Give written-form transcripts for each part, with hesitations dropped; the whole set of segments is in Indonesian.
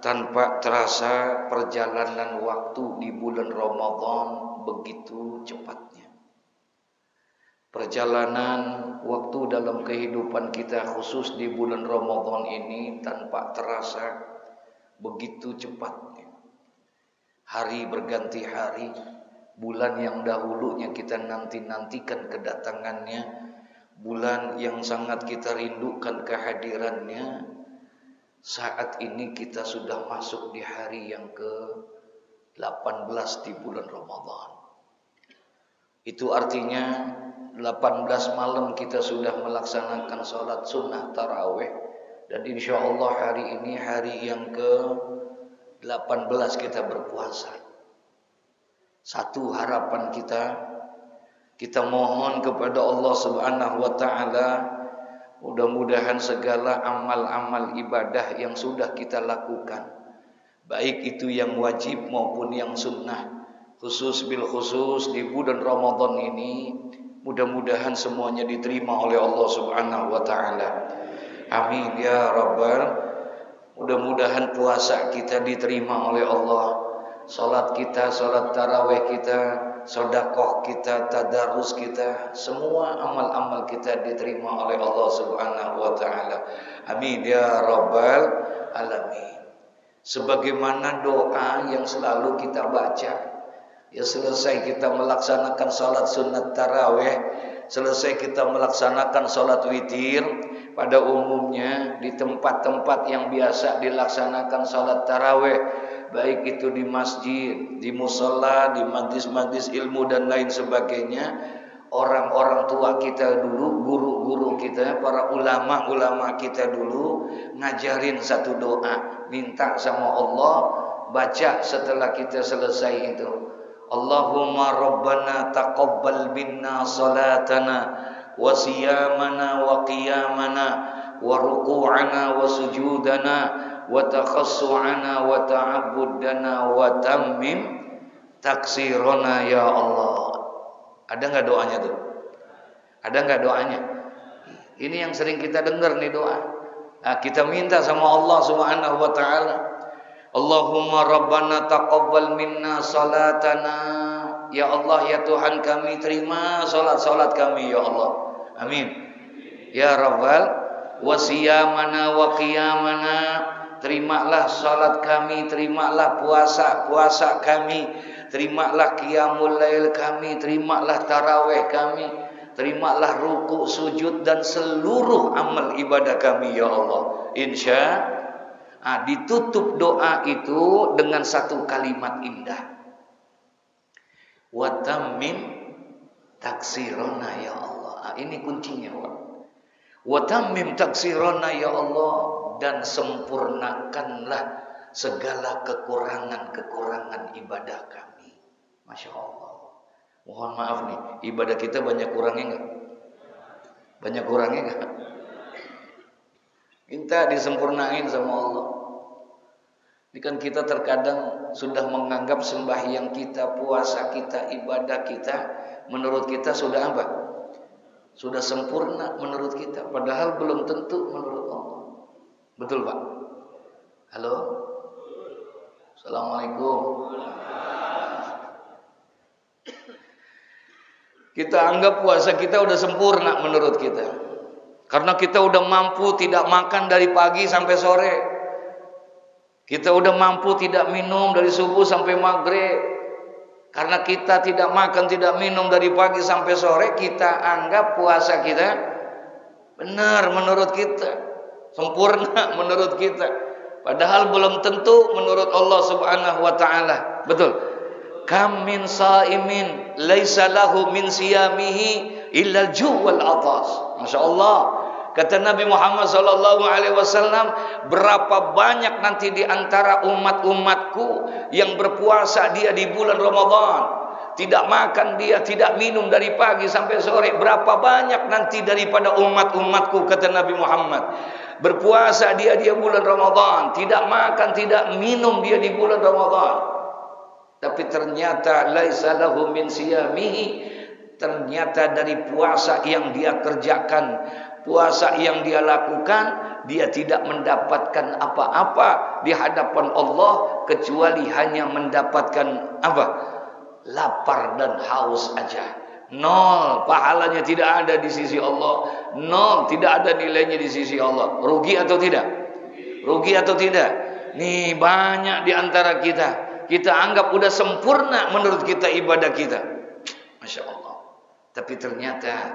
Tanpa terasa perjalanan waktu di bulan Ramadan begitu cepatnya. Perjalanan waktu dalam kehidupan kita khusus di bulan Ramadan ini tanpa terasa begitu cepatnya. Hari berganti hari, bulan yang dahulunya kita nanti-nantikan kedatangannya, bulan yang sangat kita rindukan kehadirannya, saat ini kita sudah masuk di hari yang ke-18 di bulan Ramadan. Itu artinya 18 malam kita sudah melaksanakan sholat sunnah tarawih. Dan insya Allah hari ini hari yang ke-18 kita berpuasa. Satu harapan kita mohon kepada Allah Subhanahu wa ta'ala, mudah-mudahan segala amal-amal ibadah yang sudah kita lakukan, baik itu yang wajib maupun yang sunnah, khusus bil khusus di bulan Ramadan ini, mudah-mudahan semuanya diterima oleh Allah Subhanahu wa ta'ala. Amin ya rabbal. Mudah-mudahan puasa kita diterima oleh Allah, salat kita, salat tarawih kita, sedekah kita, tadarus kita, semua amal-amal kita diterima oleh Allah Subhanahu wa ta'ala. Amin ya rabbal alamin. Sebagaimana doa yang selalu kita baca, ya selesai kita melaksanakan salat sunat tarawih, selesai kita melaksanakan salat witir, pada umumnya di tempat-tempat yang biasa dilaksanakan salat tarawih, baik itu di masjid, di musola, di majlis-majlis ilmu dan lain sebagainya, orang-orang tua kita dulu, guru-guru kita, para ulama-ulama kita dulu ngajarin satu doa, minta sama Allah, baca setelah kita selesai itu, Allahumma rabbana taqabbal minna salatana wa siyamana wa qiyamana wa ruku'ana wa sujudana wa takhassu'ana wa ta'abbudana wa tammim taksirona ya Allah. Ada enggak doanya tuh? Ada enggak doanya? Ini yang sering kita dengar nih doa. Nah, kita minta sama Allah Subhanahu wa ta'ala, Allahumma rabbana taqabbal minna salatana. Ya Allah, ya Tuhan kami, terima salat-salat kami ya Allah. Amin. Ya Rabbal, wasiyamana wa qiyamana, terimalah salat kami, terimalah puasa kami, terimalah qiyamul lail kami, terimalah tarawih kami, terimalah ruku, sujud dan seluruh amal ibadah kami ya Allah. Ditutup doa itu dengan satu kalimat indah. Wa tammim taksirona ya Allah. Ini kuncinya, Pak. Wa tammim taksirona ya Allah, dan sempurnakanlah segala kekurangan-kekurangan ibadah kami. Masya Allah. Mohon maaf nih, ibadah kita banyak kurangnya enggak? Banyak kurangnya enggak? Minta disempurnain sama Allah. Ini kan kita terkadang sudah menganggap sembahyang kita, puasa kita, ibadah kita, menurut kita sudah apa? Sudah sempurna menurut kita, padahal belum tentu menurut Allah. Betul Pak? Halo? Assalamualaikum. Kita anggap puasa kita udah sempurna menurut kita, karena kita udah mampu tidak makan dari pagi sampai sore. Kita udah mampu tidak minum dari subuh sampai maghrib. Karena kita tidak makan, tidak minum dari pagi sampai sore, kita anggap puasa kita benar menurut kita, sempurna menurut kita. Padahal belum tentu menurut Allah Subhanahu wa ta'ala. Betul. Kam min sa'imin laisa lahu min siyamihi illa al-ju' wal 'atas. Masya Allah. Kata Nabi Muhammad SAW, berapa banyak nanti di antara umat-umatku yang berpuasa dia di bulan Ramadan, tidak makan dia, tidak minum dari pagi sampai sore. Berapa banyak nanti daripada umat-umatku, kata Nabi Muhammad, berpuasa dia bulan Ramadan, tidak makan, tidak minum dia di bulan Ramadan, tapi ternyata laisa lahu min siyamihi, ternyata dari puasa yang dia kerjakan, puasa yang dia lakukan, dia tidak mendapatkan apa-apa di hadapan Allah kecuali hanya mendapatkan apa? Lapar dan haus aja. Nol pahalanya tidak ada di sisi Allah. Nol tidak ada nilainya di sisi Allah. Rugi atau tidak? Rugi atau tidak? Nih banyak di antara kita anggap udah sempurna menurut kita ibadah kita. Masya Allah. Tapi ternyata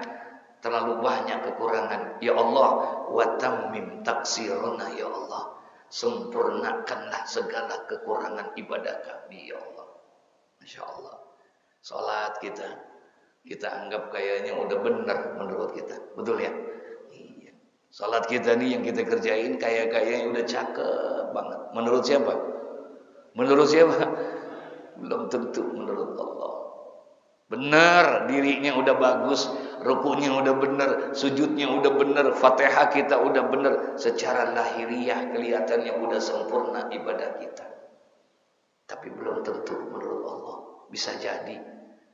terlalu banyak kekurangan. Ya Allah, wa tammim taksiruna ya Allah. Sempurnakanlah segala kekurangan ibadah kami ya Allah. Masya Allah. Salat kita anggap kayaknya udah benar menurut kita. Betul ya? Iya. Salat kita nih yang kita kerjain kayaknya udah cakep banget. Menurut siapa? Menurut siapa? Belum tentu menurut Allah. Benar, dirinya udah bagus, rukunya udah benar, sujudnya udah benar, Fatihah kita udah benar. Secara lahiriah kelihatannya udah sempurna ibadah kita. Tapi belum tentu menurut Allah. Bisa jadi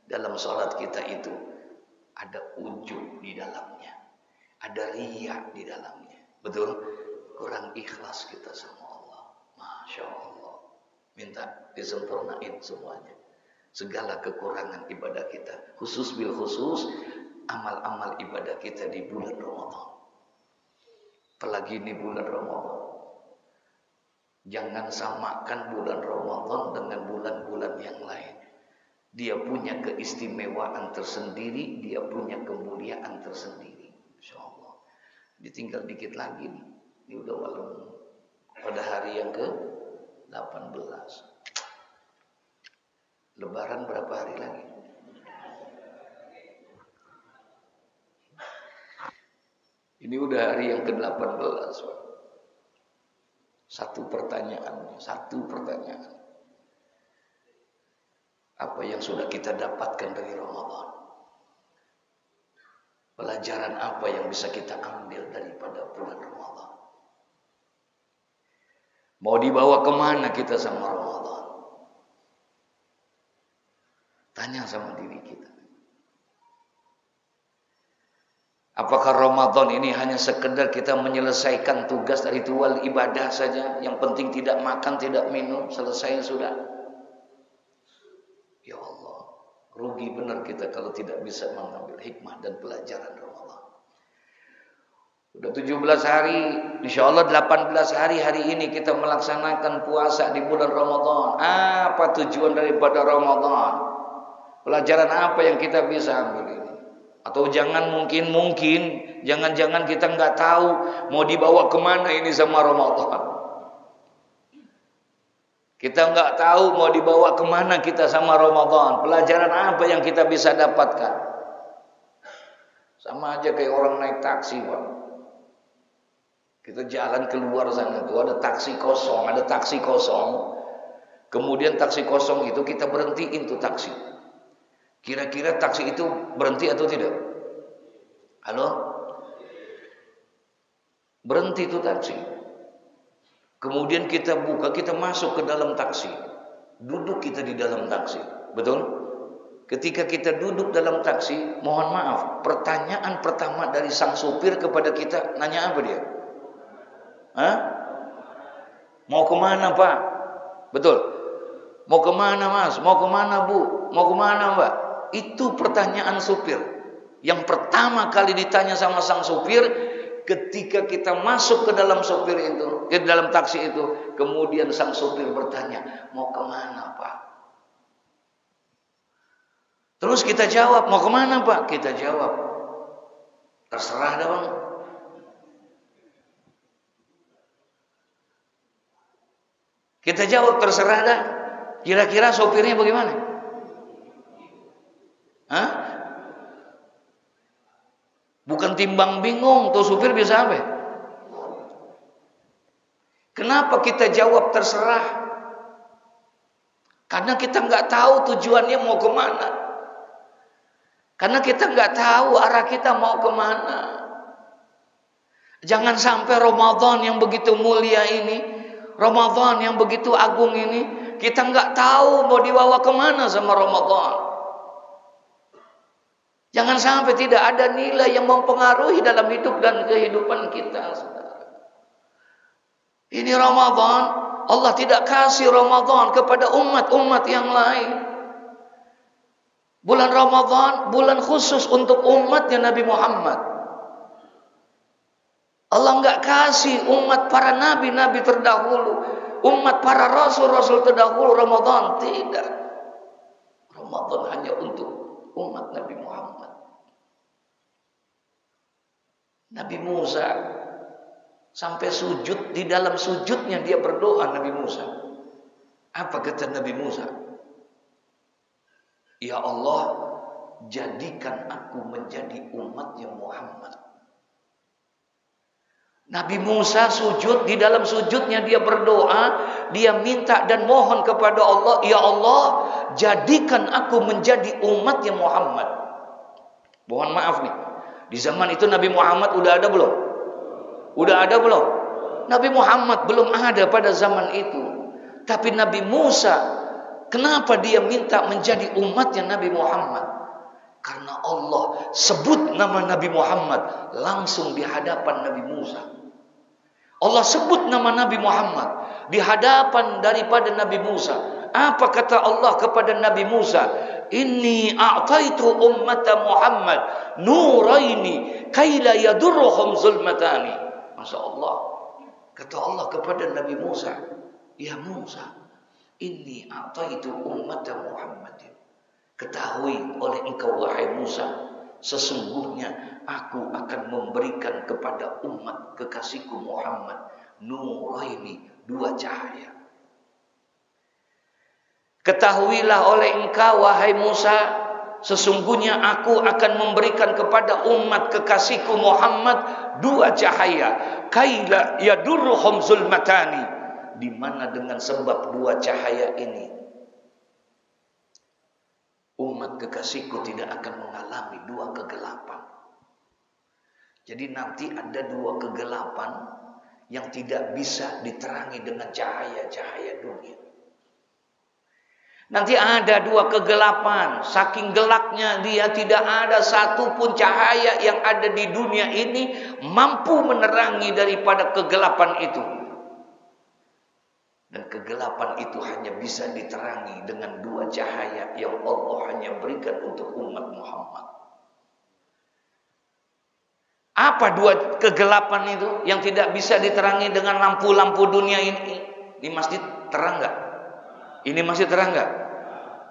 dalam sholat kita itu ada ujub di dalamnya, ada riya di dalamnya. Betul? Kurang ikhlas kita sama Allah. Masya Allah. Minta disempurnain semuanya. Segala kekurangan ibadah kita, khusus bil khusus amal-amal ibadah kita di bulan Ramadan. Apalagi ini bulan Ramadan. Jangan samakan bulan Ramadan dengan bulan-bulan yang lain. Dia punya keistimewaan tersendiri, dia punya kemuliaan tersendiri. Insyaallah. Ditinggal dikit lagi nih. Ini udah malam pada hari yang ke-18. Lebaran berapa hari lagi? Ini udah hari yang ke-18. Satu pertanyaan. Apa yang sudah kita dapatkan dari Ramadan? Pelajaran apa yang bisa kita ambil daripada bulan Ramadan? Mau dibawa kemana kita sama Ramadan? Tanya sama diri kita. Apakah Ramadan ini hanya sekedar kita menyelesaikan tugas ritual ibadah saja? Yang penting tidak makan, tidak minum, selesai sudah. Ya Allah, rugi benar kita kalau tidak bisa mengambil hikmah dan pelajaran Ramadan. Udah 17 hari, insya Allah 18 hari ini kita melaksanakan puasa di bulan Ramadan. Apa tujuan daripada Ramadan? Pelajaran apa yang kita bisa ambil ini? Atau jangan jangan kita nggak tahu mau dibawa kemana ini sama Ramadan. Kita nggak tahu mau dibawa kemana kita sama Ramadan. Pelajaran apa yang kita bisa dapatkan? Sama aja kayak orang naik taksi, Pak. Kita jalan keluar sana tuh ada taksi kosong. Kemudian taksi kosong itu kita berhentiin tuh taksi. Kira-kira taksi itu berhenti atau tidak? Halo? Berhenti itu taksi. Kemudian kita buka, kita masuk ke dalam taksi. Duduk kita di dalam taksi. Betul? Ketika kita duduk dalam taksi, mohon maaf, pertanyaan pertama dari sang supir kepada kita, nanya apa dia? Hah? Mau kemana, Pak? Betul? Mau kemana, Mas? Mau kemana, Bu? Mau kemana, Mbak? Itu pertanyaan supir. Yang pertama kali ditanya sama sang supir ketika kita masuk ke dalam dalam taksi itu, kemudian sang supir bertanya, "Mau kemana, Pak?" Terus kita jawab, "Mau kemana, Pak?" Kita jawab, "Terserah dah, Bang." Kita jawab, "Terserah dah." Kira-kira sopirnya bagaimana? Hah? Bukan timbang bingung, tuh supir bisa apa? Kenapa kita jawab terserah? Karena kita nggak tahu tujuannya mau kemana. Karena kita nggak tahu arah kita mau kemana. Jangan sampai Ramadan yang begitu mulia ini, Ramadan yang begitu agung ini, kita nggak tahu mau dibawa kemana sama Ramadan. Jangan sampai tidak ada nilai yang mempengaruhi dalam hidup dan kehidupan kita, saudara. Ini Ramadan, Allah tidak kasih Ramadan kepada umat-umat yang lain. Bulan Ramadan, bulan khusus untuk umatnya Nabi Muhammad. Allah enggak kasih umat para nabi-nabi terdahulu, umat para rasul-rasul terdahulu Ramadan. Tidak. Ramadan hanya untuk umat Nabi Muhammad. Nabi Musa sampai sujud, di dalam sujudnya dia berdoa. Nabi Musa, apa kata Nabi Musa? Ya Allah, jadikan aku menjadi umatnya Muhammad. Nabi Musa sujud, di dalam sujudnya dia berdoa, dia minta dan mohon kepada Allah, ya Allah, jadikan aku menjadi umatnya Muhammad. Mohon maaf nih, di zaman itu Nabi Muhammad udah ada belum? Udah ada belum? Nabi Muhammad belum ada pada zaman itu. Tapi Nabi Musa, kenapa dia minta menjadi umatnya Nabi Muhammad? Karena Allah sebut nama Nabi Muhammad langsung di hadapan Nabi Musa. Allah sebut nama Nabi Muhammad di hadapan daripada Nabi Musa. Apa kata Allah kepada Nabi Musa? Inni a'taitu ummata Muhammad nuraini kaila yadurruhum zulmatani. Masya Allah. Kata Allah kepada Nabi Musa, ya Musa, inni a'taitu ummata Muhammadin. Ketahui oleh engkau wahai Musa, sesungguhnya aku akan memberikan kepada umat kekasihku Muhammad nuraini, dua cahaya. Ketahuilah oleh engkau wahai Musa, sesungguhnya aku akan memberikan kepada umat kekasihku Muhammad dua cahaya. Kaila yadurruhum zulmatani, di mana dengan sebab dua cahaya ini umat kekasihku tidak akan mengalami dua kegelapan. Jadi nanti ada dua kegelapan yang tidak bisa diterangi dengan cahaya-cahaya dunia. Nanti ada dua kegelapan, saking gelapnya dia tidak ada satupun cahaya yang ada di dunia ini mampu menerangi daripada kegelapan itu. Dan kegelapan itu hanya bisa diterangi dengan dua cahaya yang Allah hanya berikan untuk umat Muhammad. Apa dua kegelapan itu yang tidak bisa diterangi dengan lampu-lampu dunia ini? Di masjid terang nggak? Ini masih terang nggak?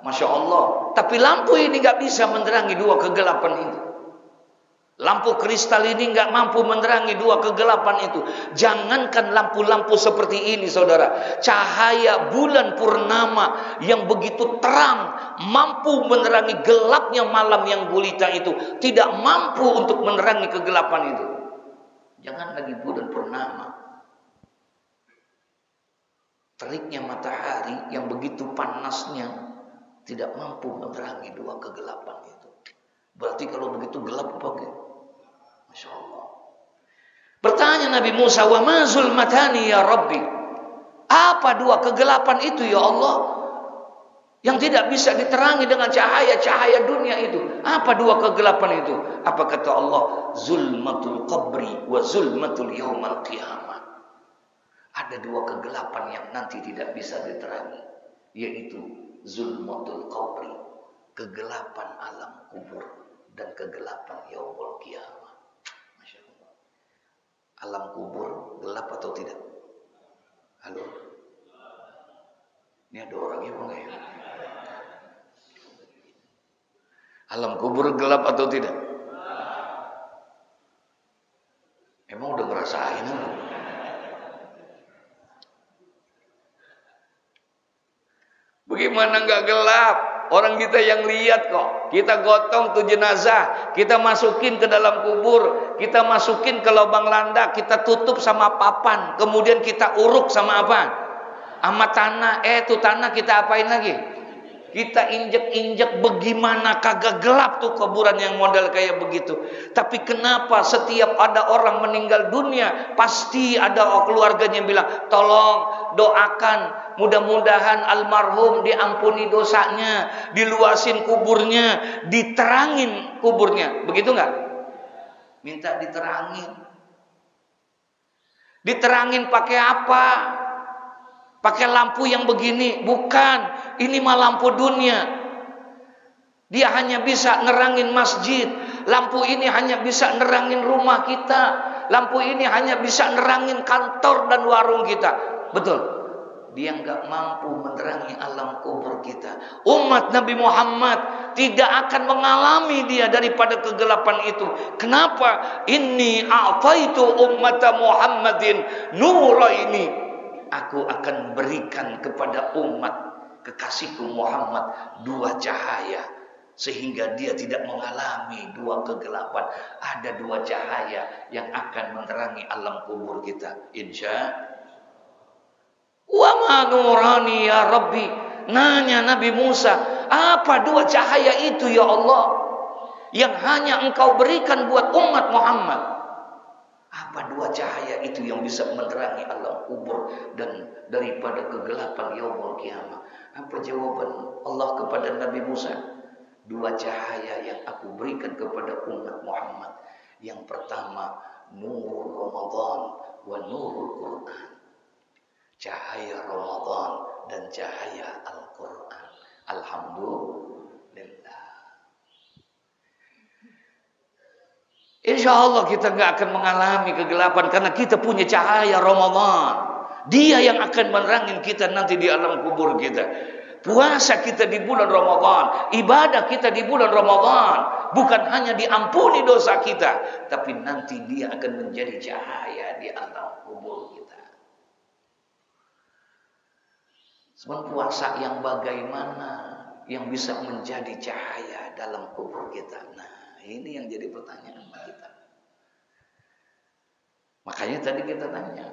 Masya Allah. Tapi lampu ini nggak bisa menerangi dua kegelapan itu. Lampu kristal ini nggak mampu menerangi dua kegelapan itu. Jangankan lampu-lampu seperti ini, saudara. Cahaya bulan purnama yang begitu terang, mampu menerangi gelapnya malam yang gulita itu. Tidak mampu untuk menerangi kegelapan itu. Jangan lagi bulan purnama. Teriknya matahari yang begitu panasnya tidak mampu menerangi dua kegelapan itu. Berarti kalau begitu gelap apa enggak? Masya Allah. Bertanya Nabi Musa, wa ma zulmatani ya Rabbi? Apa dua kegelapan itu ya Allah? Yang tidak bisa diterangi dengan cahaya-cahaya dunia itu. Apa dua kegelapan itu? Apa kata Allah? Zulmatul qabri wa zulmatul yaumal qiyamah. Ada dua kegelapan yang nanti tidak bisa diterangi, yaitu zulmatul qabri, kegelapan alam kubur, dan kegelapan yaumul qiyamah. Masya Allah. Alam kubur gelap atau tidak? Halo? Ini ada orangnya apa enggak ya? Alam kubur gelap atau tidak? Emang udah ngerasain? Bagaimana enggak gelap? Orang kita yang lihat kok. Kita gotong tuh jenazah, kita masukin ke dalam kubur, kita masukin ke lubang landak, kita tutup sama papan, kemudian kita uruk sama apa? Sama tanah. Tuh tanah kita apain lagi? Kita injek-injek, bagaimana kagak gelap tuh kuburan yang model kayak begitu. Tapi kenapa setiap ada orang meninggal dunia, pasti ada keluarganya yang bilang, tolong doakan, mudah-mudahan almarhum diampuni dosanya, diluasin kuburnya, diterangin kuburnya. Begitu enggak? Minta diterangin. Diterangin pakai apa? Pakai lampu yang begini? Bukan. Ini mah lampu dunia. Dia hanya bisa nerangin masjid. Lampu ini hanya bisa nerangin rumah kita. Lampu ini hanya bisa nerangin kantor dan warung kita. Betul. Dia nggak mampu menerangi alam kubur kita. Umat Nabi Muhammad tidak akan mengalami dia daripada kegelapan itu. Kenapa? Inni a'taitu ummata Muhammadin nuraini. Aku akan berikan kepada umat kekasihku Muhammad dua cahaya, sehingga dia tidak mengalami dua kegelapan. Ada dua cahaya yang akan menerangi alam kubur kita, insya. Wa ma nurani ya Rabbi. Nanya Nabi Musa, apa dua cahaya itu ya Allah yang hanya engkau berikan buat umat Muhammad? Apa dua cahaya itu yang bisa menerangi alam kubur dan daripada kegelapan yaumul kiamah? Apa jawaban Allah kepada Nabi Musa? Dua cahaya yang aku berikan kepada umat Muhammad. Yang pertama, nurul Ramadan wa nurul Quran. Cahaya Ramadan dan cahaya Al-Quran. Alhamdulillah. Insya Allah kita nggak akan mengalami kegelapan karena kita punya cahaya Ramadan. Dia yang akan menerangin kita nanti di alam kubur kita. Puasa kita di bulan Ramadan, ibadah kita di bulan Ramadan, bukan hanya diampuni dosa kita, tapi nanti dia akan menjadi cahaya di alam kubur kita. Sebab puasa yang bagaimana yang bisa menjadi cahaya dalam kubur kita? Nah, ini yang jadi pertanyaan kita. Makanya tadi kita tanya,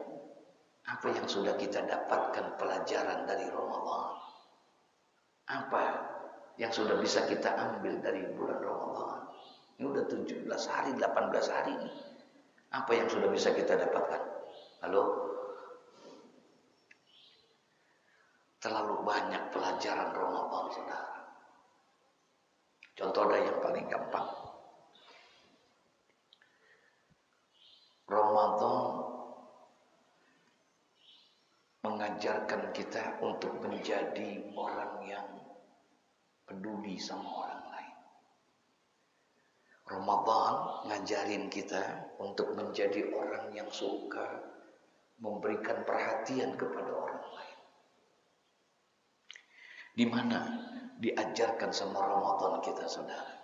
apa yang sudah kita dapatkan pelajaran dari Ramadan? Apa yang sudah bisa kita ambil dari bulan Ramadan? Ini udah 17 hari, 18 hari ini. Apa yang sudah bisa kita dapatkan? Halo? Terlalu banyak pelajaran Ramadan, saudara. Contoh dari yang paling gampang. Ramadan mengajarkan kita untuk menjadi orang yang peduli sama orang lain. Ramadan ngajarin kita untuk menjadi orang yang suka memberikan perhatian kepada orang lain. Di mana diajarkan sama Ramadan kita, saudara?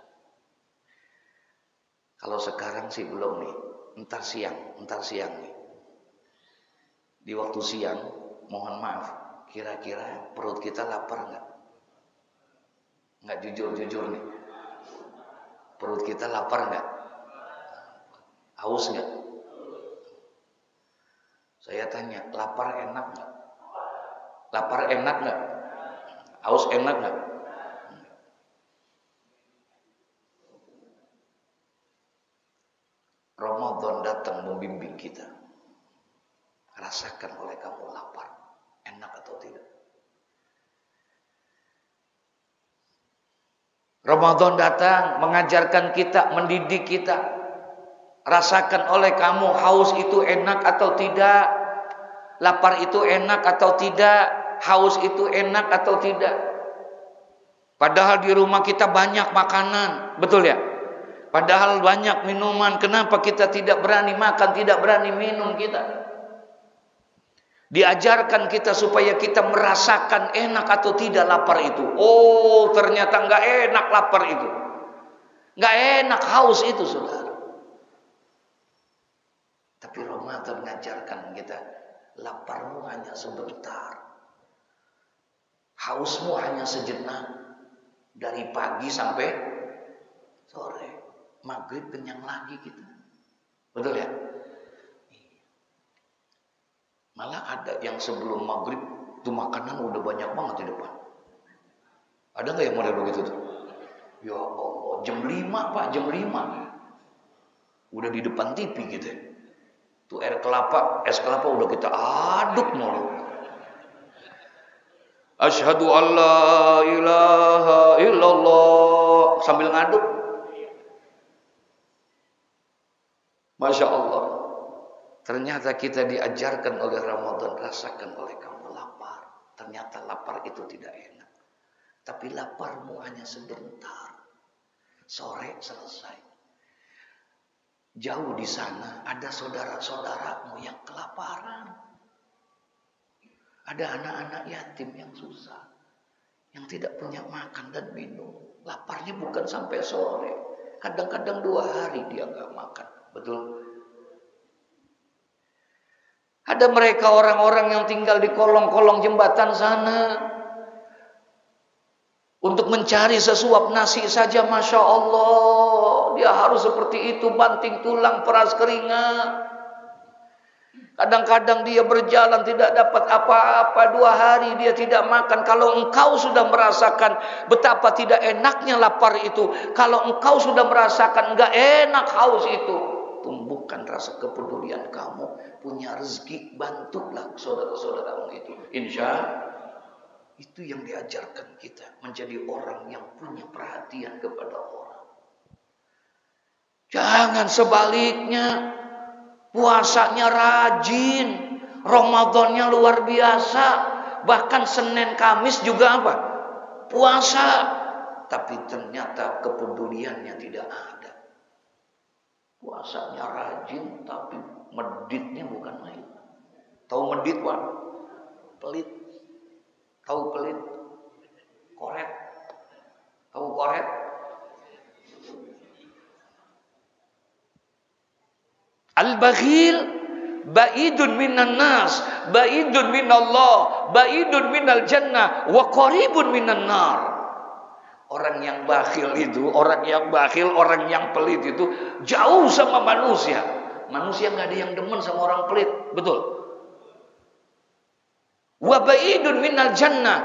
Kalau sekarang sih belum nih, entar siang nih. Di waktu siang, mohon maaf, kira-kira perut kita lapar nggak? Nggak jujur nih. Perut kita lapar nggak? Haus nggak? Saya tanya, lapar enak nggak? Lapar enak nggak? Haus enak nggak? Ramadan datang membimbing kita. Rasakan oleh kamu lapar, enak atau tidak? Ramadan datang mengajarkan kita, mendidik kita. Rasakan oleh kamu haus itu enak atau tidak? Lapar itu enak atau tidak? Haus itu enak atau tidak? Padahal di rumah kita banyak makanan, betul ya? Padahal banyak minuman. Kenapa kita tidak berani makan, tidak berani minum kita? Diajarkan kita supaya kita merasakan enak atau tidak lapar itu. Oh, ternyata nggak enak lapar itu. Nggak enak haus itu, saudara. Tapi Ramadan mengajarkan kita, laparmu hanya sebentar. Hausmu hanya sejenak. Dari pagi sampai sore. Maghrib kenyang lagi kita. Betul ya? Malah ada yang sebelum maghrib itu makanan udah banyak banget di depan. Ada nggak yang model begitu tuh? Ya Allah, jam 5 Pak, jam 5. Udah di depan TV gitu. Tuh es kelapa udah kita aduk mulu. Asyhadu alla ilaha illallah sambil ngaduk. Masya Allah. Ternyata kita diajarkan oleh Ramadan, rasakan oleh kamu lapar. Ternyata lapar itu tidak enak. Tapi laparmu hanya sebentar. Sore selesai. Jauh di sana ada saudara-saudaramu yang kelaparan. Ada anak-anak yatim yang susah. Yang tidak punya makan dan minum. Laparnya bukan sampai sore. Kadang-kadang 2 hari dia nggak makan. Betul? Ada mereka orang-orang yang tinggal di kolong-kolong jembatan sana. Untuk mencari sesuap nasi saja, Masya Allah. Dia harus seperti itu, banting tulang, peras keringat. Kadang-kadang dia berjalan tidak dapat apa-apa, 2 hari dia tidak makan. Kalau engkau sudah merasakan betapa tidak enaknya lapar itu, kalau engkau sudah merasakan enggak enak haus itu, tumbuhkan rasa kepedulian kamu, punya rezeki, bantulah saudara-saudaramu itu. Insya itu yang diajarkan kita, menjadi orang yang punya perhatian kepada orang. Jangan sebaliknya. Puasanya rajin, Ramadannya luar biasa, bahkan Senin Kamis juga apa? Puasa. Tapi ternyata kepeduliannya tidak ada. Puasanya rajin tapi meditnya bukan main. Tahu medit, Pak? Pelit. Tahu pelit? Koret. Tahu koret? Al-baghil ba'idun minan nas, ba'idun minallah, ba'idun minal jannah, wa qaribun minan nar. Orang yang bakhil itu, orang yang bakhil, orang yang pelit itu jauh sama manusia. Manusia nggak ada yang demen sama orang pelit, betul? Wa ba'idun minal jannah,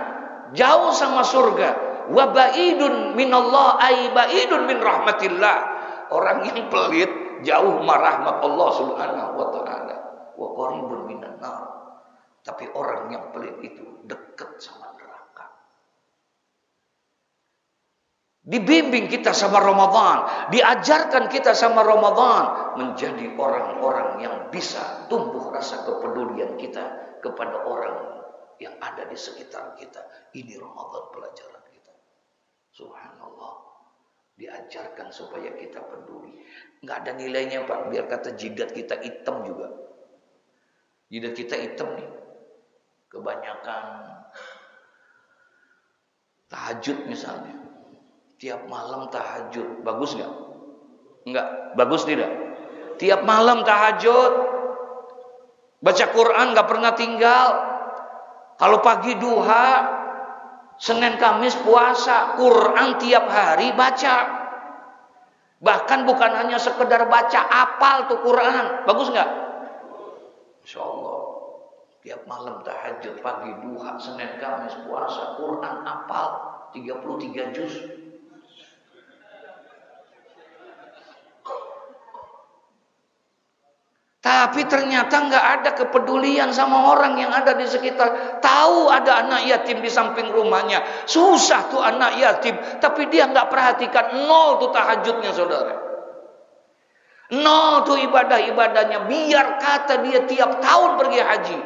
jauh sama surga. Wa ba'idun minallah, ay ba'idun min rahmatillah. Orang yang pelit jauh rahmat Allah Subhanahu wa taala. Wa qaribun minan nar. Tapi orang yang pelit itu dekat sama neraka. Dibimbing kita sama Ramadan, diajarkan kita sama Ramadan menjadi orang-orang yang bisa tumbuh rasa kepedulian kita kepada orang yang ada di sekitar kita. Ini Ramadan pelajaran kita. Subhanallah. Diajarkan supaya kita peduli. Nggak ada nilainya, Pak. Biar kata jidat kita hitam juga. Jidat kita hitam nih. Kebanyakan tahajud misalnya. Tiap malam tahajud. Bagus nggak? Nggak. Bagus tidak? Tiap malam tahajud. Baca Quran nggak pernah tinggal. Kalau pagi duha, Senin Kamis puasa, Quran tiap hari baca. Bahkan bukan hanya sekedar baca, apal tuh Quran. Bagus nggak? Insya Allah. Tiap malam tahajud, pagi duha, Senin Kamis puasa, Quran apal 33 juz. Tapi ternyata nggak ada kepedulian sama orang yang ada di sekitar. Tahu ada anak yatim di samping rumahnya. Susah tuh anak yatim. Tapi dia nggak perhatikan. 0 tuh tahajudnya, saudara. 0 tuh ibadah-ibadahnya. Biar kata dia tiap tahun pergi haji.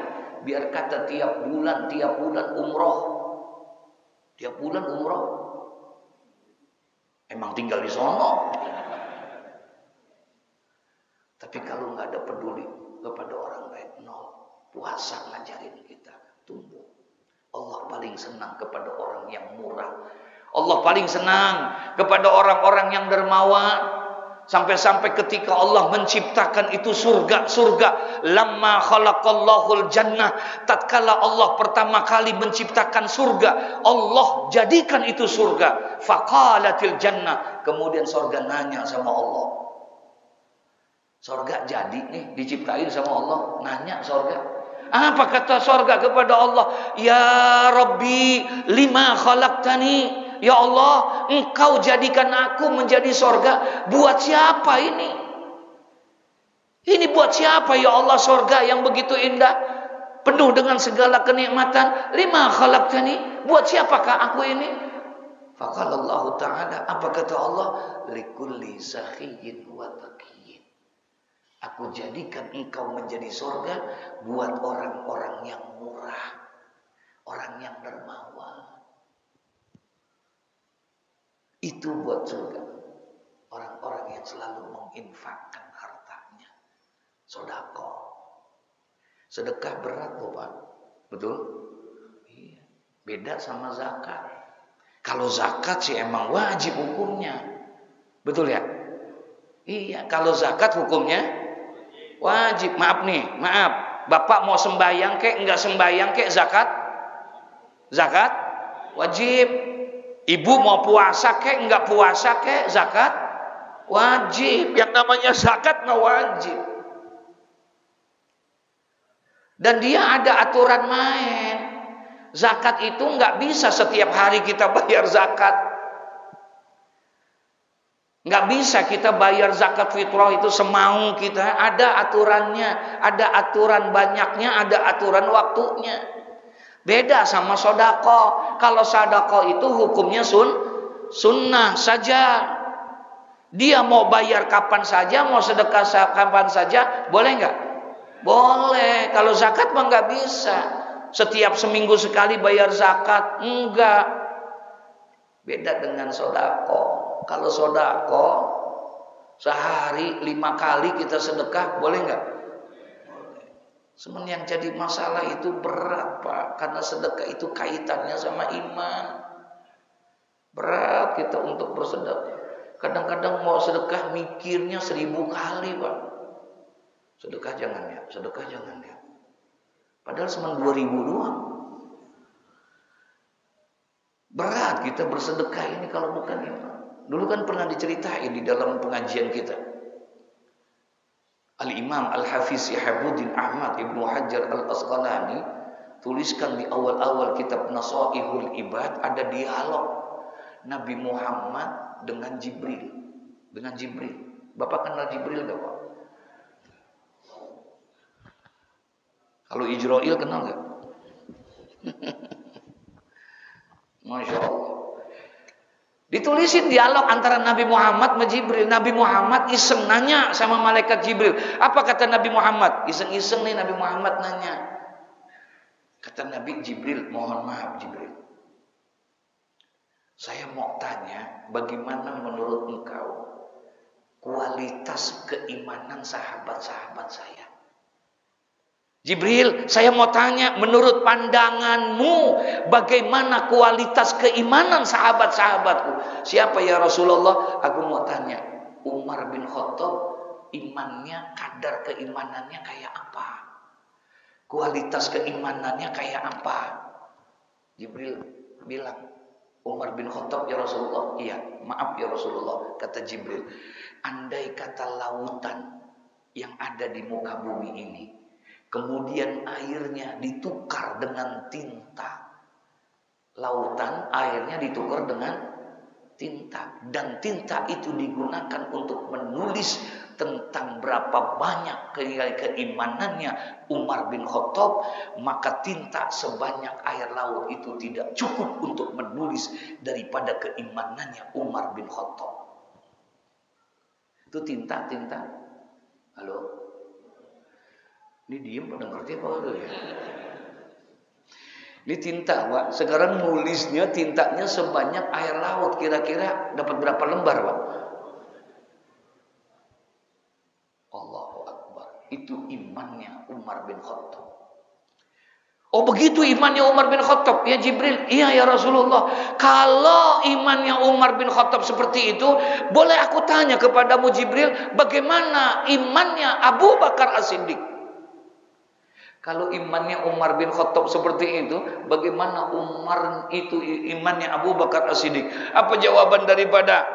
Biar kata tiap bulan umroh. Tiap bulan umroh. Emang tinggal di sono. Tapi kalau nggak ada peduli kepada orang lain, 0. Puasa ngajarin kita tumbuh. Allah paling senang kepada orang yang murah. Allah paling senang kepada orang-orang yang dermawan. Sampai-sampai ketika Allah menciptakan itu surga. Lamma khalaqallahul jannah. Tatkala Allah pertama kali menciptakan surga, Allah jadikan itu surga. Faqalatil jannah. Kemudian surga nanya sama Allah. Sorga jadi nih, diciptain sama Allah. Nanya sorga, apa kata sorga kepada Allah? Ya Rabbi, lima khalaqtani. Ya Allah, engkau jadikan aku menjadi sorga. Buat siapa ini? Ini buat siapa ya Allah, sorga yang begitu indah, penuh dengan segala kenikmatan. Lima khalaqtani. Buat siapakah aku ini? Faqala Allah Ta'ala, apa kata Allah? Likulli sakhiyyin wa taqiyyin. Aku jadikan engkau menjadi surga buat orang-orang yang murah, orang yang dermawan. Itu buat surga. Orang-orang yang selalu menginfakkan hartanya. Sedekah. Sedekah berat loh Pak. Betul? Iya. Beda sama zakat. Kalau zakat sih emang wajib hukumnya. Betul ya? Iya. Kalau zakat hukumnya wajib. Maaf nih, maaf. Bapak mau sembahyang kek, enggak sembahyang kek zakat? Zakat wajib. Ibu mau puasa kek, enggak puasa kek, zakat wajib. Yang namanya zakat mah wajib. Dan dia ada aturan main. Zakat itu enggak bisa setiap hari kita bayar zakat. Enggak bisa kita bayar zakat fitrah itu semau kita. Ada aturannya, ada aturan banyaknya, ada aturan waktunya. Beda sama sedekah. Kalau sedekah itu hukumnya sunnah saja. Dia mau bayar kapan saja, mau sedekah kapan saja, boleh enggak? Boleh. Kalau zakat mah enggak bisa. Setiap seminggu sekali bayar zakat, enggak. Beda dengan sedekah. Kalau sedekah sehari 5 kali kita sedekah, boleh enggak? Sebenarnya yang jadi masalah itu berat Pak. Karena sedekah itu kaitannya sama iman. Berat kita untuk bersedekah. Kadang-kadang mau sedekah mikirnya 1000 kali Pak. Sedekah jangan ya, sedekah jangan ya. Padahal cuma 2000 doang. Berat kita bersedekah ini kalau bukan iman. Dulu kan pernah diceritain di dalam pengajian kita. Al-Imam Al-Hafiz Syihabuddin Ahmad Ibnu Hajar Al-Asqalani tuliskan di awal-awal kitab Nasaihul Ibad ada dialog Nabi Muhammad dengan Jibril. Dengan Jibril. Bapak kenal Jibril enggak Pak? Kalau Ijrail kenal enggak? Masya Allah. Ditulisin dialog antara Nabi Muhammad sama Jibril. Nabi Muhammad iseng nanya sama malaikat Jibril. Apa kata Nabi Muhammad? Iseng-iseng nih Nabi Muhammad nanya. Kata Nabi Jibril, mohon maaf Jibril. Saya mau tanya, bagaimana menurut engkau kualitas keimanan sahabat-sahabat saya? Jibril, saya mau tanya, menurut pandanganmu bagaimana kualitas keimanan sahabat-sahabatku? Siapa ya Rasulullah? Aku mau tanya, Umar bin Khattab imannya, kadar keimanannya kayak apa? Kualitas keimanannya kayak apa? Jibril bilang, Umar bin Khattab ya Rasulullah. Iya, maaf ya Rasulullah, kata Jibril. Andai kata lautan yang ada di muka bumi ini, kemudian airnya ditukar dengan tinta. Lautan airnya ditukar dengan tinta. Dan tinta itu digunakan untuk menulis tentang berapa banyak keimanannya Umar bin Khattab. Maka tinta sebanyak air laut itu tidak cukup untuk menulis daripada keimanannya Umar bin Khattab. Itu tinta-tinta. Halo? Ini diem pada ngerti apa enggak ya? Ini tinta, Pak. Sekarang nulisnya tintanya sebanyak air laut. Kira-kira dapat berapa lembar, Pak? Allahu Akbar. Itu imannya Umar bin Khattab. Oh begitu imannya Umar bin Khattab. Ya Jibril, iya ya Rasulullah. Kalau imannya Umar bin Khattab seperti itu, boleh aku tanya kepadamu Jibril, bagaimana imannya Abu Bakar As-Siddiq? Kalau imannya Umar bin Khattab seperti itu, bagaimana Umar itu imannya Abu Bakar As-Siddiq? Apa jawaban daripada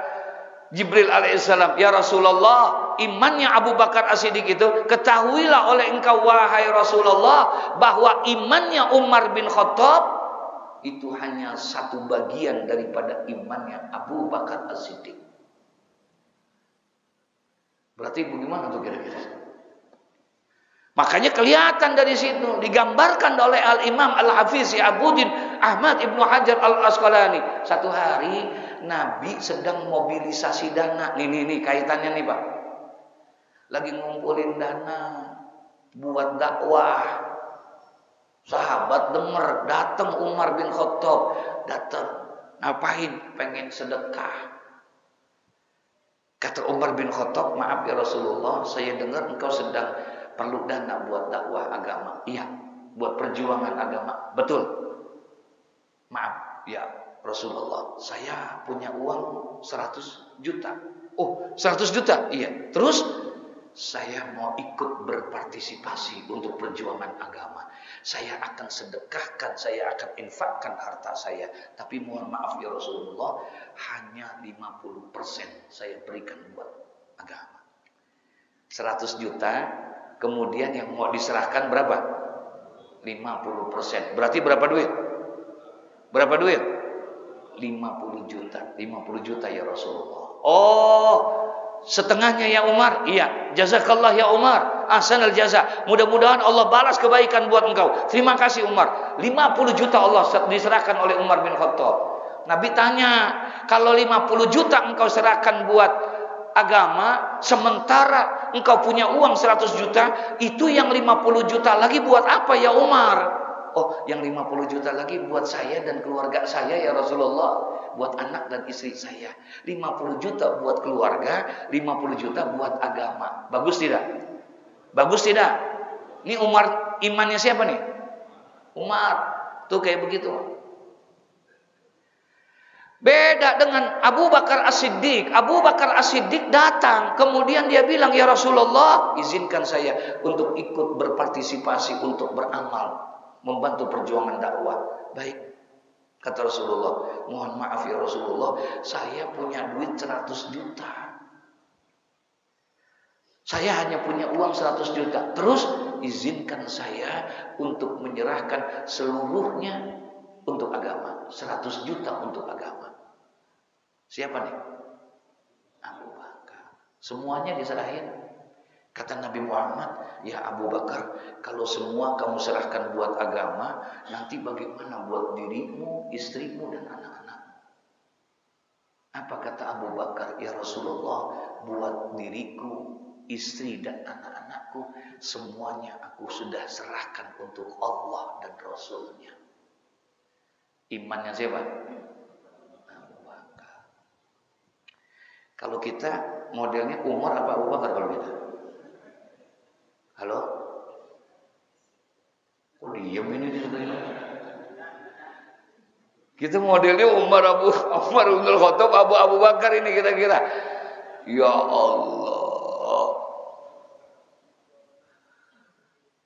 Jibril alaihissalam? Ya Rasulullah, imannya Abu Bakar As-Siddiq itu, ketahuilah oleh engkau wahai Rasulullah, bahwa imannya Umar bin Khattab itu hanya satu bagian daripada imannya Abu Bakar As-Siddiq. Berarti bagaimana tuh kira-kira? Makanya kelihatan dari situ, digambarkan oleh Al-Imam Al-Hafiz Syihabuddin Ahmad Ibnu Hajar Al-Asqalani. Satu hari Nabi sedang mobilisasi dana. Nih kaitannya nih Pak. lagi ngumpulin dana buat dakwah. Sahabat denger, datang Umar bin Khattab, datang. Ngapain? Pengen sedekah. Kata Umar bin Khattab, maaf ya Rasulullah, saya dengar engkau sedang perlu dana buat dakwah agama. Iya, buat perjuangan agama. Betul. Maaf ya Rasulullah, saya punya uang 100 juta. Oh, 100 juta? Iya. Terus saya mau ikut berpartisipasi untuk perjuangan agama. Saya akan sedekahkan, saya akan infakkan harta saya. Tapi mohon maaf ya Rasulullah, hanya 50% saya berikan buat agama. 100 juta, kemudian yang mau diserahkan berapa? 50%. Berarti berapa duit? Berapa duit? 50 juta. 50 juta ya Rasulullah. Oh, setengahnya ya Umar. Iya, jazakallah ya Umar, ahsanal jaza. Mudah-mudahan Allah balas kebaikan buat engkau. Terima kasih Umar. 50 juta Allah diserahkan oleh Umar bin Khattab. Nabi tanya, kalau 50 juta engkau serahkan buat agama, sementara engkau punya uang 100 juta, itu yang 50 juta lagi buat apa ya Umar? Oh, yang 50 juta lagi buat saya dan keluarga saya ya Rasulullah. Buat anak dan istri saya. 50 juta buat keluarga, 50 juta buat agama. Bagus tidak? Bagus tidak? Ini Umar, imannya siapa nih? Umar. Tuh kayak begitu. Beda dengan Abu Bakar As-Siddiq. Abu Bakar As-Siddiq datang, kemudian dia bilang, ya Rasulullah, izinkan saya untuk ikut berpartisipasi, untuk beramal, membantu perjuangan dakwah. Baik, kata Rasulullah, mohon maaf ya Rasulullah, saya punya duit 100 juta. Saya hanya punya uang 100 juta. Terus izinkan saya untuk menyerahkan seluruhnya untuk agama. 100 juta untuk agama. Siapa nih? Abu Bakar. Semuanya diserahin. Kata Nabi Muhammad, ya Abu Bakar, kalau semua kamu serahkan buat agama, nanti bagaimana buat dirimu, istrimu, dan anak-anak? Apa kata Abu Bakar? Ya Rasulullah, buat diriku, istri, dan anak-anakku, semuanya aku sudah serahkan untuk Allah dan Rasulnya. Imannya siapa? Abu Bakar. Kalau kita modelnya Umar apa Abu Bakar kalau kita? Halo? Kok diem ini di situ? Kita modelnya Umar bin Khattab, Abu Bakar ini kira-kira. Ya Allah.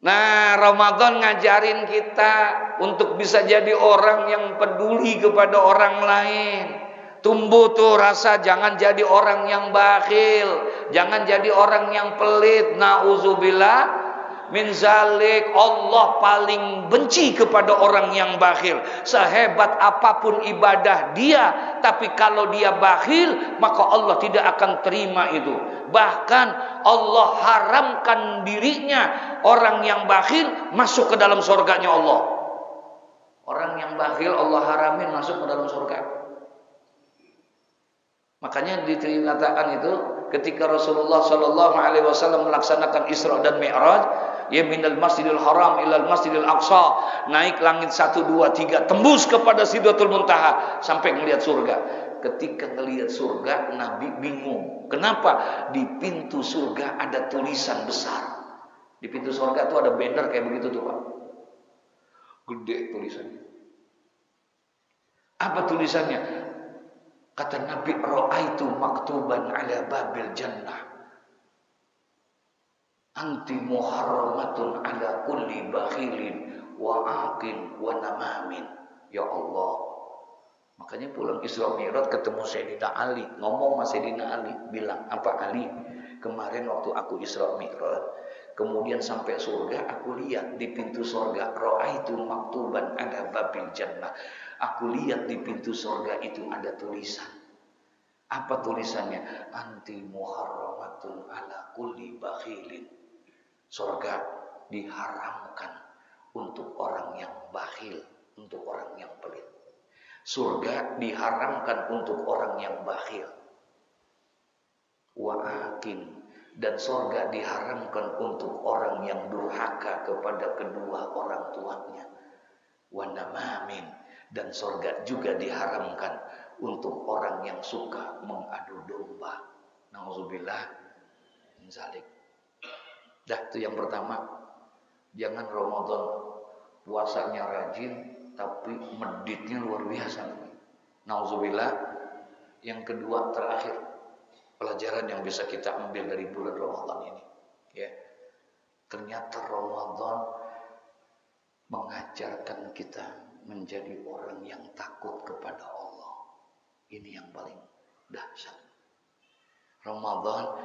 Nah, Ramadan ngajarin kita untuk bisa jadi orang yang peduli kepada orang lain. Tumbuh tuh rasa, jangan jadi orang yang bakhil, jangan jadi orang yang pelit. Nauzubillah min zalik. Allah paling benci kepada orang yang bakhil. Sehebat apapun ibadah dia, tapi kalau dia bakhil, maka Allah tidak akan terima itu. Bahkan Allah haramkan dirinya, orang yang bakhil masuk ke dalam surganya Allah. Orang yang bakhil Allah haramin masuk ke dalam surga. Makanya dikatakan itu ketika Rasulullah Shallallahu Alaihi Wasallam melaksanakan Isra dan Mi'raj, ya minal Masjidil Haram ilal Masjidil Aqsa, naik langit 1, 2, 3, tembus kepada Sidratul Muntaha sampai melihat surga. Ketika melihat surga, Nabi bingung. Kenapa? Di pintu surga ada tulisan besar. Di pintu surga tuh ada banner kayak begitu tuh Pak. Gede tulisannya. Apa tulisannya? Kata Nabi, ra'aitu maktuban ala babil jannah, anti muharramatun ala kulli bakhilin wa aqin wa namamin. Ya Allah. Makanya pulang Isra Mi'raj ketemu Sayyidina Ali, ngomong sama Sayyidina Ali, bilang, apa Ali? Kemarin waktu aku Isra Mi'raj, kemudian sampai surga, aku lihat di pintu surga, ra'aitu maktuban ala babil jannah. Aku lihat di pintu surga itu ada tulisan. Apa tulisannya? Anti muharramatun ala kulli bakhilin. Surga diharamkan untuk orang yang bakhil, untuk orang yang pelit. Surga diharamkan untuk orang yang bakhil. Wa akin, Dan surga diharamkan untuk orang yang durhaka kepada kedua orang tuanya. Wa namamin, dan surga juga diharamkan untuk orang yang suka mengadu domba. Nauzubillah min zalik. Dah, itu yang pertama. Jangan Ramadan puasanya rajin tapi meditnya luar biasa. Nauzubillah. Yang kedua, terakhir, pelajaran yang bisa kita ambil dari bulan Ramadan ini, ya. Ternyata Ramadan mengajarkan kita menjadi orang yang takut kepada Allah. Ini yang paling dahsyat. Ramadan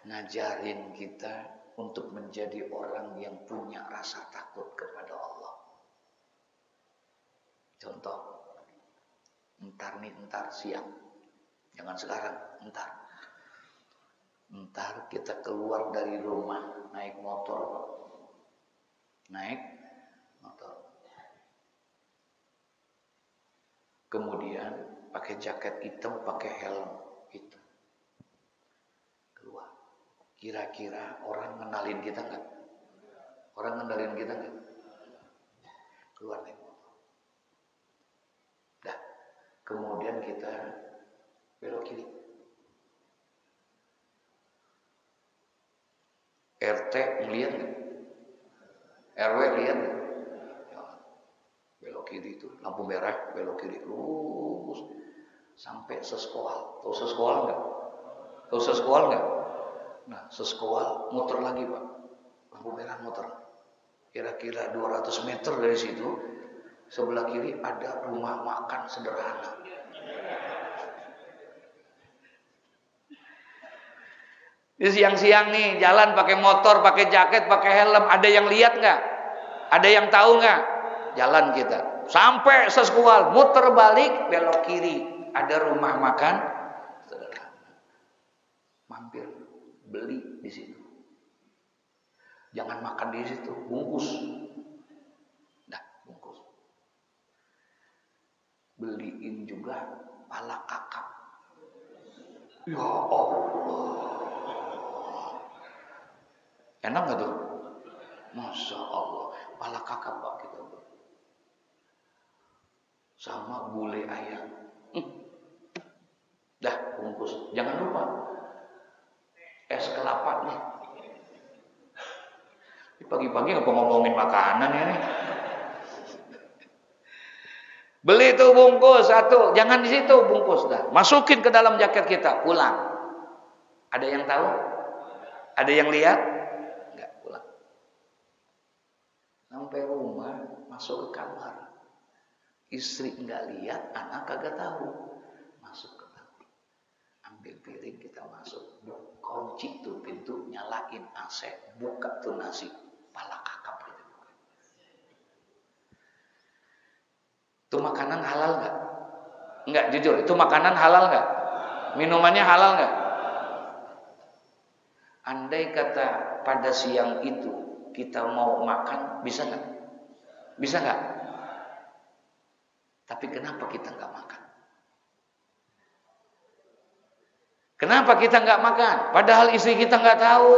ngajarin kita untuk menjadi orang yang punya rasa takut kepada Allah. Contoh, entar siang, jangan sekarang, entar kita keluar dari rumah naik motor, kemudian pakai jaket hitam, pakai helm hitam, keluar. Kira-kira orang kenalin kita nggak? Keluar naik motor. Dah, kemudian kita belok kiri. RT melihat nggak? RW lihat nggak? Belok kiri itu, lampu merah, belok kiri lurus sampai seskoal. Tahu seskoal nggak? Nah, seskoal muter lagi, Pak. Lampu merah muter. Kira-kira 200 meter dari situ, sebelah kiri ada rumah makan sederhana. Di siang-siang nih, jalan pakai motor, pakai jaket, pakai helm. Ada yang lihat nggak? Ada yang tahu nggak? Jalan kita sampai seskoal, muter balik, belok kiri, ada rumah makan sederhana. Mampir, beli di situ. Jangan makan di situ, bungkus. Nah, bungkus. Beliin juga pala kakap. Ya Allah. Enak nggak tuh? Masya Allah, pala kakap Pak kita beli. Sama gulai ayam. Dah, bungkus. Jangan lupa es kelapa nih. Pagi-pagi ngapa ngomongin makanan ya nih? Beli tuh bungkus satu, jangan di situ bungkus dah. Masukin ke dalam jaket kita, pulang. Ada yang tahu? Ada yang lihat? Enggak, pulang. Sampai rumah, masuk ke kamar. Istri enggak lihat, anak kagak tahu. Masuk ke kamar. Ambil piring kita masuk. Kunci tuh pintu, nyalain AC, buka tuh nasi, pala kakap gitu. Itu makanan halal nggak? Nggak, jujur, itu makanan halal nggak? Minumannya halal nggak? Andai kata pada siang itu kita mau makan, bisa nggak? Bisa nggak? Tapi kenapa kita nggak makan? Kenapa kita nggak makan? Padahal istri kita nggak tahu.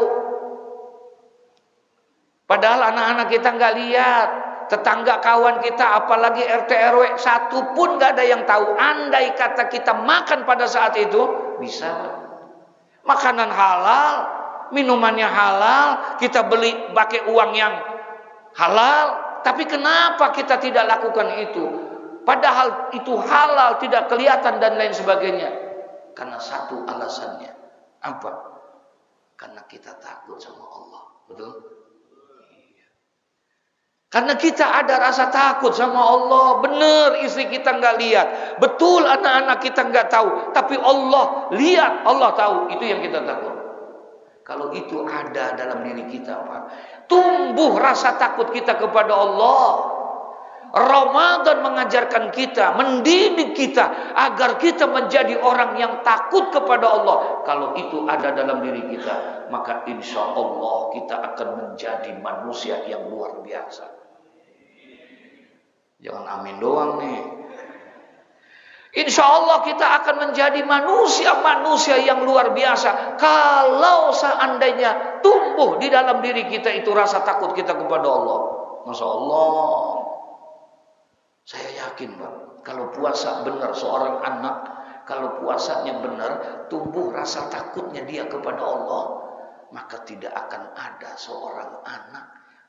Padahal anak-anak kita nggak lihat. Tetangga kawan kita, apalagi RT RW, satu pun nggak ada yang tahu. Andai kata kita makan pada saat itu, bisa. Makanan halal, minumannya halal, kita beli pakai uang yang halal. Tapi kenapa kita tidak lakukan itu? Padahal itu halal, tidak kelihatan dan lain sebagainya. Karena satu alasannya, apa? Karena kita takut sama Allah, betul? Karena kita ada rasa takut sama Allah. Benar, istri kita nggak lihat. Betul, anak-anak kita nggak tahu. Tapi Allah lihat, Allah tahu. Itu yang kita takut. Kalau itu ada dalam diri kita, Pak, tumbuh rasa takut kita kepada Allah. Ramadan mengajarkan kita, mendidik kita agar kita menjadi orang yang takut kepada Allah. Kalau itu ada dalam diri kita, maka insya Allah kita akan menjadi manusia yang luar biasa. Jangan amin doang nih. Insya Allah kita akan menjadi manusia-manusia yang luar biasa kalau seandainya tumbuh di dalam diri kita itu rasa takut kita kepada Allah. Masya Allah. Saya yakin Pak, kalau puasa benar seorang anak, kalau puasanya benar, tumbuh rasa takutnya dia kepada Allah, maka tidak akan ada seorang anak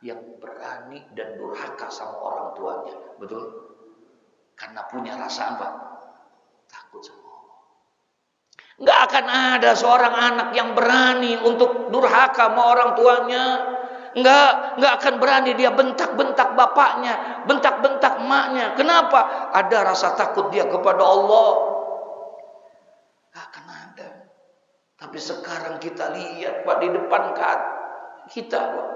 yang berani dan durhaka sama orang tuanya. Betul? Karena punya rasa apa? Takut sama Allah. Nggak akan ada seorang anak yang berani untuk durhaka sama orang tuanya. Nggak akan berani dia bentak-bentak bapaknya, bentak-bentak emaknya. Kenapa? Ada rasa takut dia kepada Allah. Nggak akan ada. Tapi sekarang kita lihat Pak di depan kita Pak.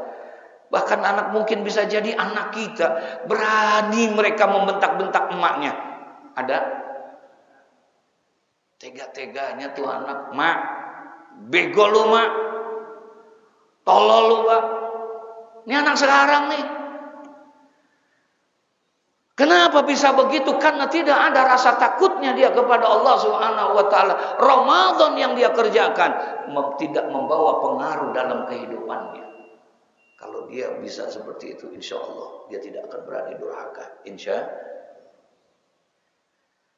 Bahkan anak mungkin bisa jadi anak kita. Berani mereka membentak-bentak emaknya. Ada? Tega-teganya tuh anak. Mak, bego lu mak. Tolol lu Pak. Ini anak sekarang nih. Kenapa bisa begitu? Karena tidak ada rasa takutnya dia kepada Allah Subhanahu wa taala. Ramadan yang dia kerjakan tidak membawa pengaruh dalam kehidupannya. Kalau dia bisa seperti itu, insya Allah dia tidak akan berani durhaka.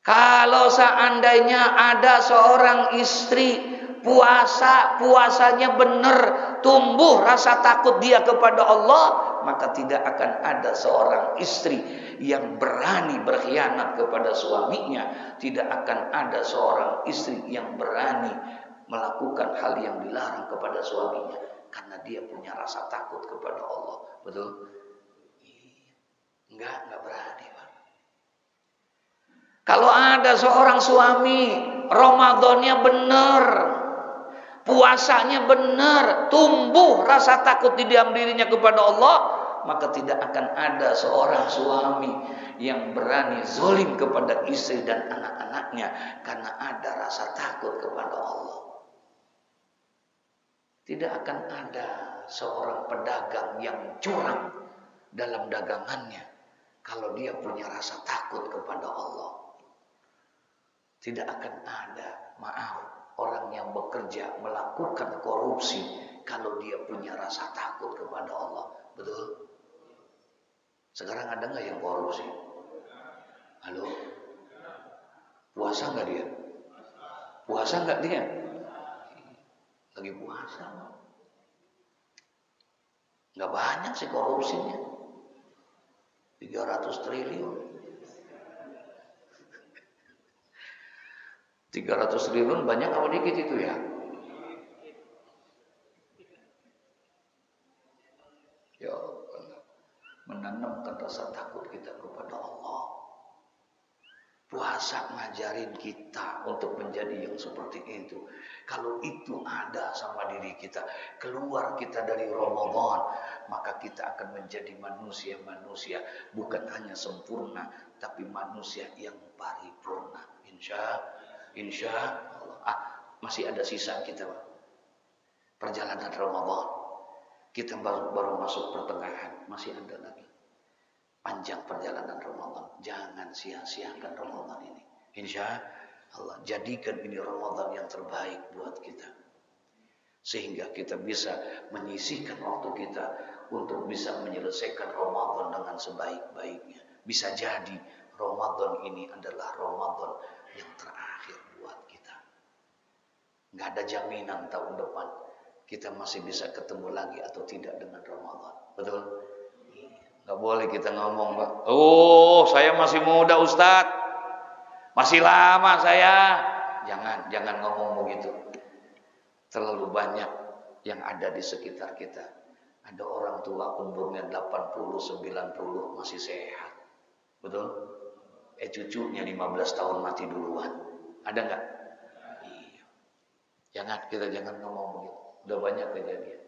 Kalau seandainya ada seorang istri puasanya benar, tumbuh rasa takut dia kepada Allah, maka tidak akan ada seorang istri yang berani berkhianat kepada suaminya. Tidak akan ada seorang istri yang berani melakukan hal yang dilarang kepada suaminya, karena dia punya rasa takut kepada Allah. Betul? Enggak berani Pak. Kalau ada seorang suami Ramadannya benar, puasanya benar, tumbuh rasa takut di dalam dirinya kepada Allah, maka tidak akan ada seorang suami yang berani zalim kepada istri dan anak-anaknya karena ada rasa takut kepada Allah. Tidak akan ada seorang pedagang yang curang dalam dagangannya kalau dia punya rasa takut kepada Allah. Tidak akan ada, orang yang bekerja melakukan korupsi kalau dia punya rasa takut kepada Allah. Betul? Sekarang ada nggak yang korupsi? Halo? Puasa nggak dia? Puasa nggak dia? Lagi puasa. Nggak banyak sih korupsinya. 300 triliun. 300 triliun banyak apa dikit itu ya? Ya, menanamkan rasa takut kita kepada Allah. Puasa ngajarin kita untuk menjadi yang seperti itu. Kalau itu ada sama diri kita, keluar kita dari Ramadan, maka kita akan menjadi manusia-manusia bukan hanya sempurna, tapi manusia yang paripurna. Insya Allah. Masih ada sisa kita, Pak. Perjalanan Ramadan. Kita baru masuk pertengahan, masih ada lagi. Panjang perjalanan Ramadan. Jangan sia-siakan Ramadan ini. Insya Allah, jadikan ini Ramadan yang terbaik buat kita. Sehingga kita bisa menyisihkan waktu kita untuk bisa menyelesaikan Ramadan dengan sebaik-baiknya. Bisa jadi Ramadan ini adalah Ramadan yang terakhir buat kita. Nggak ada jaminan tahun depan kita masih bisa ketemu lagi atau tidak dengan Ramadan. Betul? Nggak boleh kita ngomong, Pak. Oh, saya masih muda, Ustadz. Masih lama saya. Jangan ngomong begitu. Terlalu banyak yang ada di sekitar kita. Ada orang tua umurnya 80, 90 masih sehat. Betul? Cucunya 15 tahun mati duluan. Ada nggak? Iya. Jangan ngomong begitu. Udah banyak kejadian.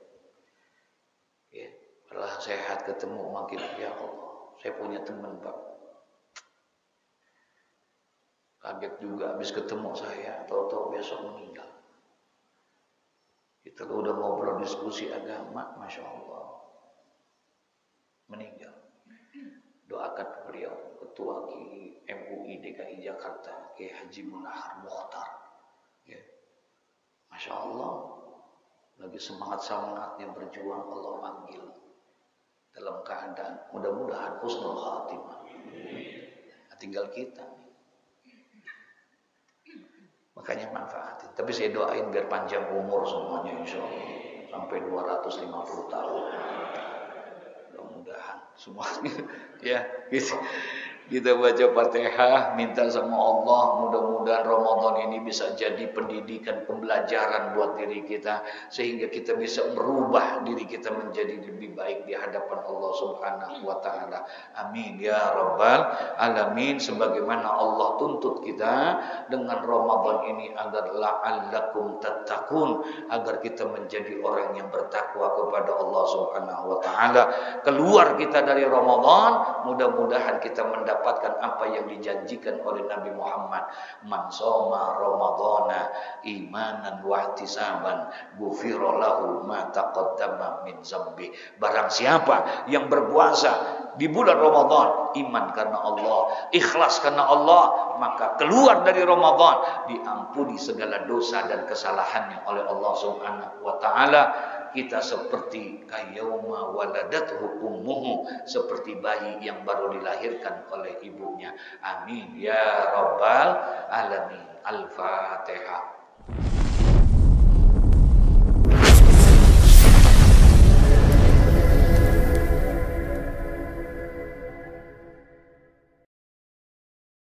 Ya, setelah sehat ketemu makin, ya Allah, saya punya teman, Pak. Kaget juga habis ketemu saya, tahu-tahu besok meninggal. Kita udah ngobrol diskusi agama, Masya Allah, meninggal. Doakan beliau, Ketua MUI DKI Jakarta. Jakarta, Kiai Haji Munahar Mukhtar. Ya. Masya Allah, lagi semangat-semangatnya berjuang, Allah panggil dalam keadaan mudah-mudahan husnul khatimah. Nah, tinggal kita. Makanya manfaatin. Tapi saya doain biar panjang umur semuanya insya Allah. Sampai 250 tahun. Mudah-mudahan semuanya. Ya, gitu. Kita baca Fatihah, minta sama Allah mudah-mudahan Ramadan ini bisa jadi pendidikan, pembelajaran buat diri kita sehingga kita bisa merubah diri kita menjadi lebih baik di hadapan Allah Subhanahu wa taala. Amin ya rabbal alamin. Sebagaimana Allah tuntut kita dengan Ramadan ini agar la'allakum tattaqun, agar kita menjadi orang yang bertakwa kepada Allah Subhanahu wa taala. Keluar kita dari Ramadan, mudah-mudahan kita mendapatkan apa yang dijanjikan oleh Nabi Muhammad. Man shoma ramadhana imanan wa ihtisaban ghufira lahu ma taqaddama min dzambi. Barang siapa yang berpuasa di bulan Ramadan, iman karena Allah, ikhlas karena Allah, maka keluar dari Ramadan diampuni segala dosa dan kesalahannya oleh Allah Subhanahu wa taala. Kita seperti kayauma waladathu ummuhu, seperti bayi yang baru dilahirkan oleh ibunya. Amin ya rabbal alamin. Al-Fatihah.